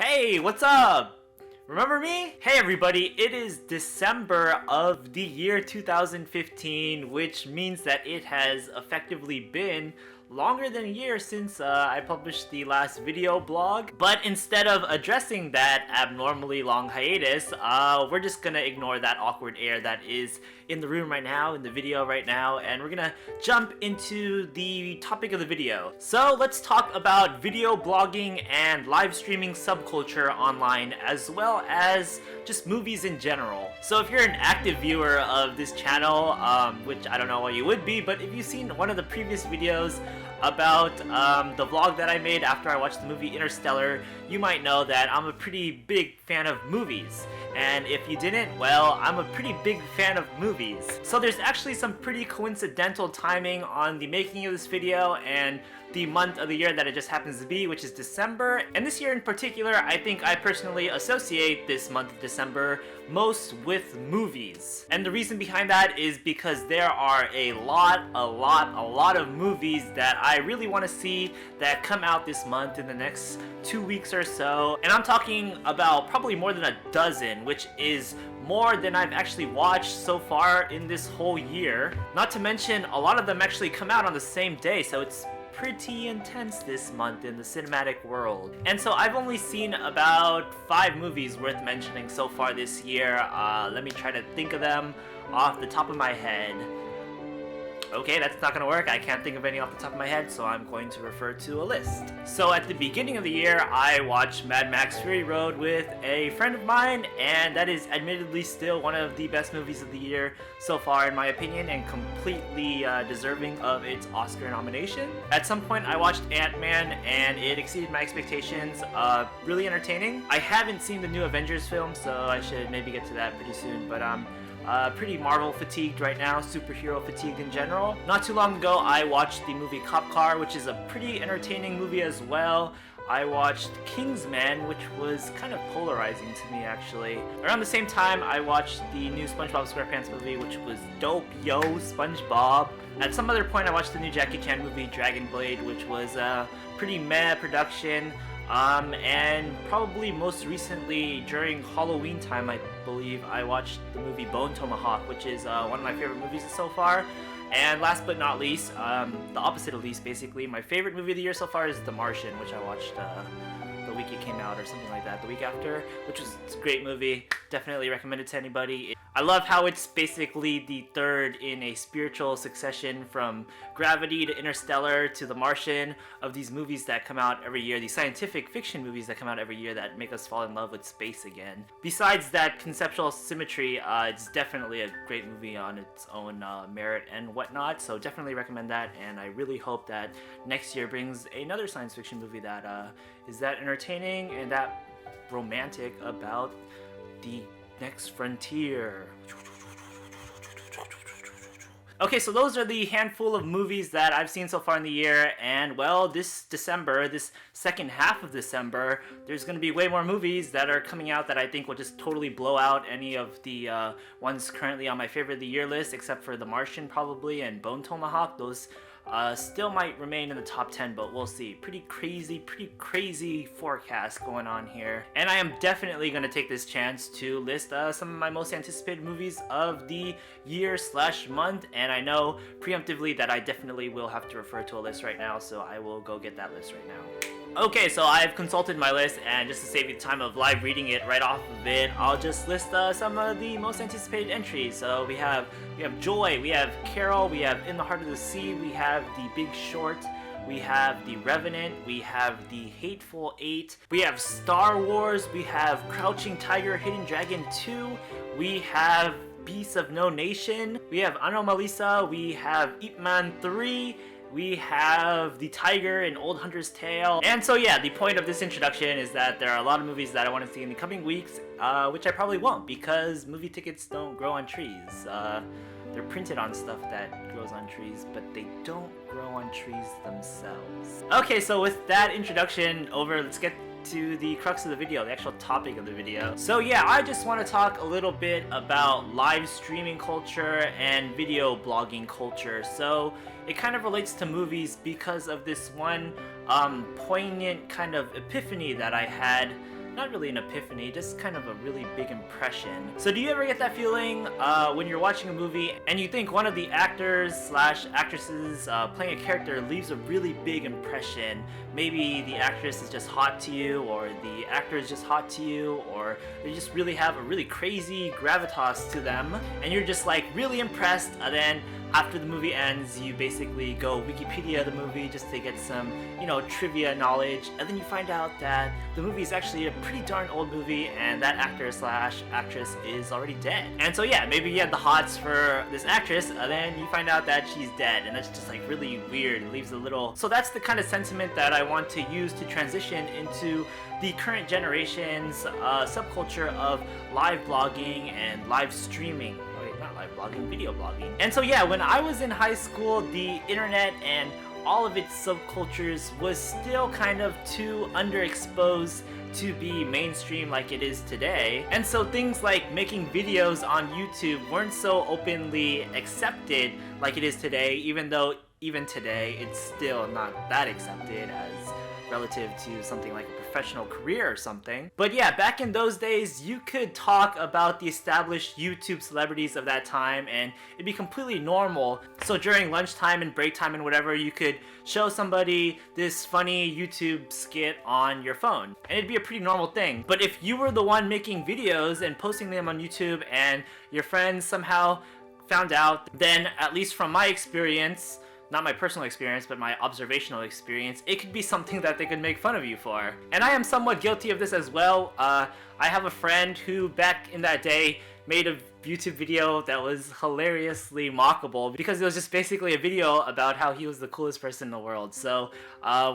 Hey, what's up? Remember me? Hey everybody, it is December of the year 2015, which means that it has effectively been longer than a year since I published the last video blog. But instead of addressing that abnormally long hiatus, we're just gonna ignore that awkward air that is in the room right now, in the video right now, and we're gonna jump into the topic of the video. So let's talk about video blogging and live streaming subculture online, as well as just movies in general. So if you're an active viewer of this channel, which I don't know why you would be, but if you've seen one of the previous videos about the vlog that I made after I watched the movie Interstellar, you might know that I'm a pretty big fan of movies. And if you didn't, well, I'm a pretty big fan of movies. So there's actually some pretty coincidental timing on the making of this video and the month of the year that it just happens to be, which is December. And this year in particular, I think I personally associate this month of December most with movies. And the reason behind that is because there are a lot of movies that I really want to see that come out this month in the next 2 weeks or so. And I'm talking about probably more than a dozen, which is more than I've actually watched so far in this whole year. Not to mention, a lot of them actually come out on the same day, so it's pretty intense this month in the cinematic world. And so I've only seen about 5 movies worth mentioning so far this year. Let me try to think of them off the top of my head. Okay, that's not gonna work. I can't think of any off the top of my head, so I'm going to refer to a list. So at the beginning of the year, I watched Mad Max Fury Road with a friend of mine, and that is admittedly still one of the best movies of the year so far in my opinion, and completely deserving of its Oscar nomination. At some point I watched Ant-Man, and it exceeded my expectations. Really entertaining. I haven't seen the new Avengers film, so I should maybe get to that pretty soon, but pretty Marvel fatigued right now, superhero fatigued in general. Not too long ago, I watched the movie Cop Car, which is a pretty entertaining movie as well. I watched Kingsman, which was kind of polarizing to me actually. Around the same time, I watched the new SpongeBob SquarePants movie, which was dope, yo, SpongeBob. At some other point, I watched the new Jackie Chan movie, Dragon Blade, which was a pretty meh production. And probably most recently during Halloween time, I believe, I watched the movie Bone Tomahawk, which is one of my favorite movies so far. And last but not least, the opposite of least basically, my favorite movie of the year so far is The Martian, which I watched the week it came out or something like that, the week after, which was a great movie. Definitely recommend it to anybody. I love how it's basically the third in a spiritual succession from Gravity to Interstellar to The Martian of these movies that come out every year, these scientific fiction movies that come out every year that make us fall in love with space again. Besides that conceptual symmetry, it's definitely a great movie on its own merit and whatnot, so definitely recommend that, and I really hope that next year brings another science fiction movie that is that entertaining and that romantic about the next frontier. Okay, so those are the handful of movies that I've seen so far in the year, and well, this December, this second half of December, there's going to be way more movies that are coming out that I think will just totally blow out any of the ones currently on my favorite of the year list, except for The Martian probably, and Bone Tomahawk. Those still might remain in the top 10, but we'll see. Pretty crazy forecast going on here. And I am definitely going to take this chance to list some of my most anticipated movies of the year / month, and I know preemptively that I definitely will have to refer to a list right now, so I will go get that list right now. Okay, so I've consulted my list, and just to save you the time of live reading it right off of it, I'll just list some of the most anticipated entries. So we have Joy, we have Carol, we have In the Heart of the Sea, we have The Big Short, we have The Revenant, we have The Hateful Eight, we have Star Wars, we have Crouching Tiger, Hidden Dragon 2, we have Beasts of No Nation, we have Anomalisa, we have Ip Man 3, we have The Tiger in Old Hunter's Tale. And so yeah, the point of this introduction is that there are a lot of movies that I want to see in the coming weeks, which I probably won't, because movie tickets don't grow on trees. They're printed on stuff that grows on trees, but they don't grow on trees themselves. Okay, so with that introduction over, let's get to the crux of the video, the actual topic of the video. So yeah, I just want to talk a little bit about live streaming culture and video blogging culture. So it kind of relates to movies because of this one poignant kind of epiphany that I had not really an epiphany, just kind of a really big impression. So do you ever get that feeling when you're watching a movie and you think one of the actors slash actresses playing a character leaves a really big impression? Maybe the actress is just hot to you, or the actor is just hot to you, or they just really have a really crazy gravitas to them, and you're just like really impressed, and then after the movie ends, you basically go Wikipedia the movie just to get some, trivia knowledge, and then you find out that the movie is actually a pretty darn old movie, and that actor slash actress is already dead. And so yeah, maybe you had the hots for this actress, and then you find out that she's dead, and that's just like really weird. It leaves a little... So that's the kind of sentiment that I want to use to transition into the current generation's subculture of live blogging and live streaming. Not live blogging, video blogging. And so yeah, when I was in high school, the internet and all of its subcultures was still kind of too underexposed to be mainstream like it is today. And so things like making videos on YouTube weren't so openly accepted like it is today, even though even today it's still not that accepted as relative to something like a professional career or something. But yeah, back in those days, you could talk about the established YouTube celebrities of that time and it'd be completely normal. So during lunchtime and break time and whatever, you could show somebody this funny YouTube skit on your phone, and it'd be a pretty normal thing. But if you were the one making videos and posting them on YouTube and your friends somehow found out, then at least from my experience, not my personal experience, but my observational experience, it could be something that they could make fun of you for. And I am somewhat guilty of this as well. I have a friend who back in that day made a YouTube video that was hilariously mockable because it was just basically a video about how he was the coolest person in the world. So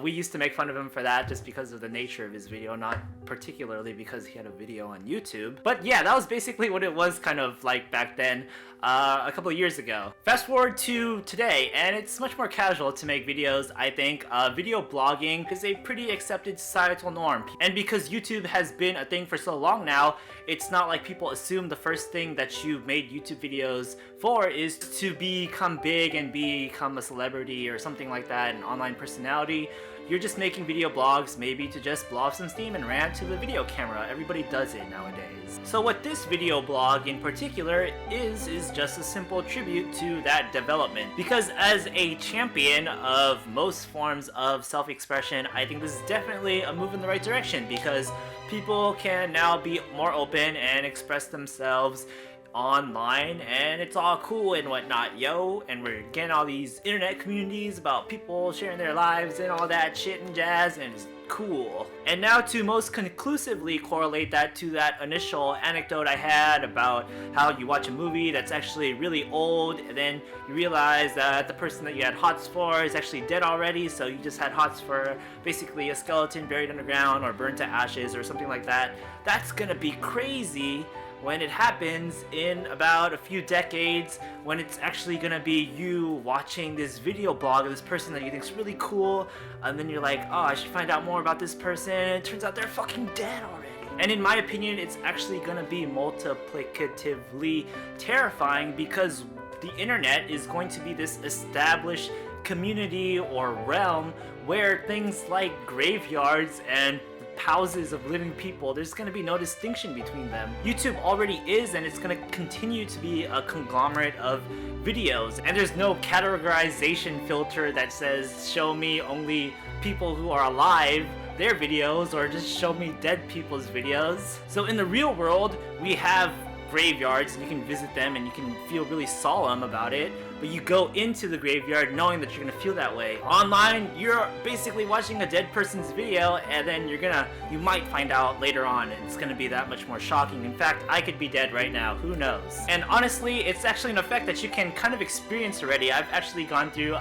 we used to make fun of him for that just because of the nature of his video, not particularly because he had a video on YouTube. But yeah, that was basically what it was kind of like back then, a couple of years ago. Fast forward to today, and it's much more casual to make videos, I think. Video blogging is a pretty accepted societal norm. And because YouTube has been a thing for so long now, it's not like people assume the first thing that you made YouTube videos for is to become big and become a celebrity or something like that, an online personality. You're just making video blogs maybe to just blow off some steam and rant to the video camera. Everybody does it nowadays. So what this video blog in particular is just a simple tribute to that development. Because as a champion of most forms of self-expression, I think this is definitely a move in the right direction, because people can now be more open and express themselves online, and it's all cool and whatnot, yo. And we're getting all these internet communities about people sharing their lives and all that shit and jazz, and it's cool. And now to most conclusively correlate that to that initial anecdote I had about how you watch a movie that's actually really old, and then you realize that the person that you had hots for is actually dead already, so you just had hots for basically a skeleton buried underground or burned to ashes or something like that. That's gonna be crazy when it happens in about a few decades, when it's actually gonna be you watching this video blog of this person that you think's really cool, and then you're like, oh, I should find out more about this person, and it turns out they're fucking dead already. And in my opinion, it's actually gonna be multiplicatively terrifying, because the internet is going to be this established community or realm where things like graveyards and houses of living people, there's going to be no distinction between them. YouTube already is, and it's going to continue to be a conglomerate of videos, and there's no categorization filter that says show me only people who are alive their videos, or just show me dead people's videos. So in the real world, we have graveyards, and you can visit them and you can feel really solemn about it, but you go into the graveyard knowing that you're gonna feel that way. Online, you're basically watching a dead person's video, and then you might find out later on, and it's gonna be that much more shocking. In fact, I could be dead right now, who knows? And honestly, it's actually an effect that you can kind of experience already. I've actually gone through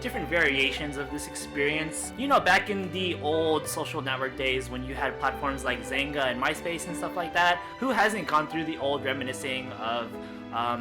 different variations of this experience. You know, back in the old social network days when you had platforms like Zynga and MySpace and stuff like that, who hasn't gone through the old reminiscing of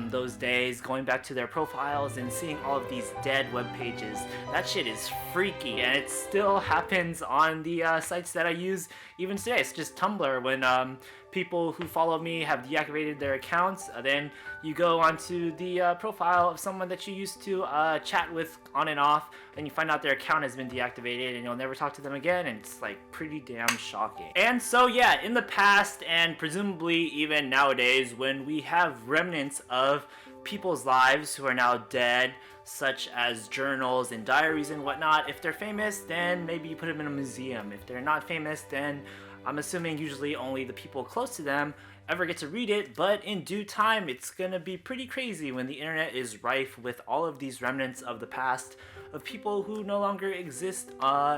those days, going back to their profiles and seeing all of these dead web pages. That shit is freaky, and it still happens on the sites that I use even today. It's just Tumblr. When people who follow me have deactivated their accounts, then you go onto the profile of someone that you used to chat with on and off, and you find out their account has been deactivated and you'll never talk to them again, and it's like pretty damn shocking. And so yeah, in the past and presumably even nowadays, when we have remnants of people's lives who are now dead, such as journals and diaries and whatnot, if they're famous, then maybe you put them in a museum. If they're not famous, then I'm assuming usually only the people close to them ever get to read it, but in due time it's gonna be pretty crazy when the internet is rife with all of these remnants of the past of people who no longer exist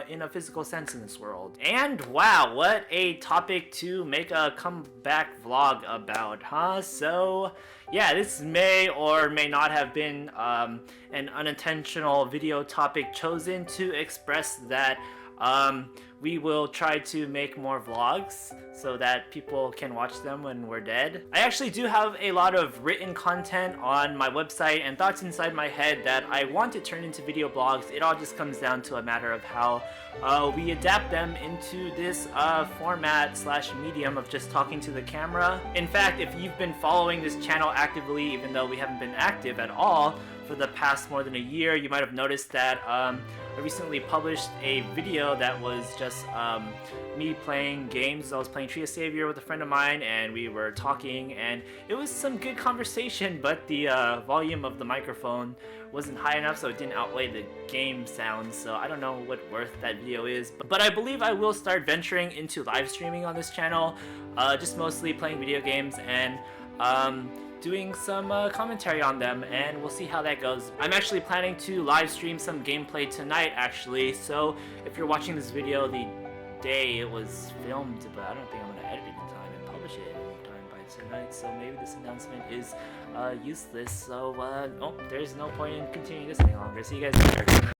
in a physical sense in this world. And wow, what a topic to make a comeback vlog about, huh? So yeah, this may or may not have been an unintentional video topic chosen to express that we will try to make more vlogs so that people can watch them when we're dead. I actually do have a lot of written content on my website and thoughts inside my head that I want to turn into video blogs. It all just comes down to a matter of how we adapt them into this format slash medium of just talking to the camera. In fact, if you've been following this channel actively, even though we haven't been active at all for the past more than a year, you might have noticed that I recently published a video that was just me playing games. I was playing Tree of Savior with a friend of mine, and we were talking, and it was some good conversation, but the volume of the microphone wasn't high enough, so it didn't outweigh the game sounds. So I don't know what worth that video is, but I believe I will start venturing into live streaming on this channel, just mostly playing video games and doing some commentary on them, and we'll see how that goes. I'm actually planning to live stream some gameplay tonight, actually, so if you're watching this video the day it was filmed, but I don't think I'm going to edit it in time and publish it in time by tonight, so maybe this announcement is useless, so there's no point in continuing this any longer. See you guys later.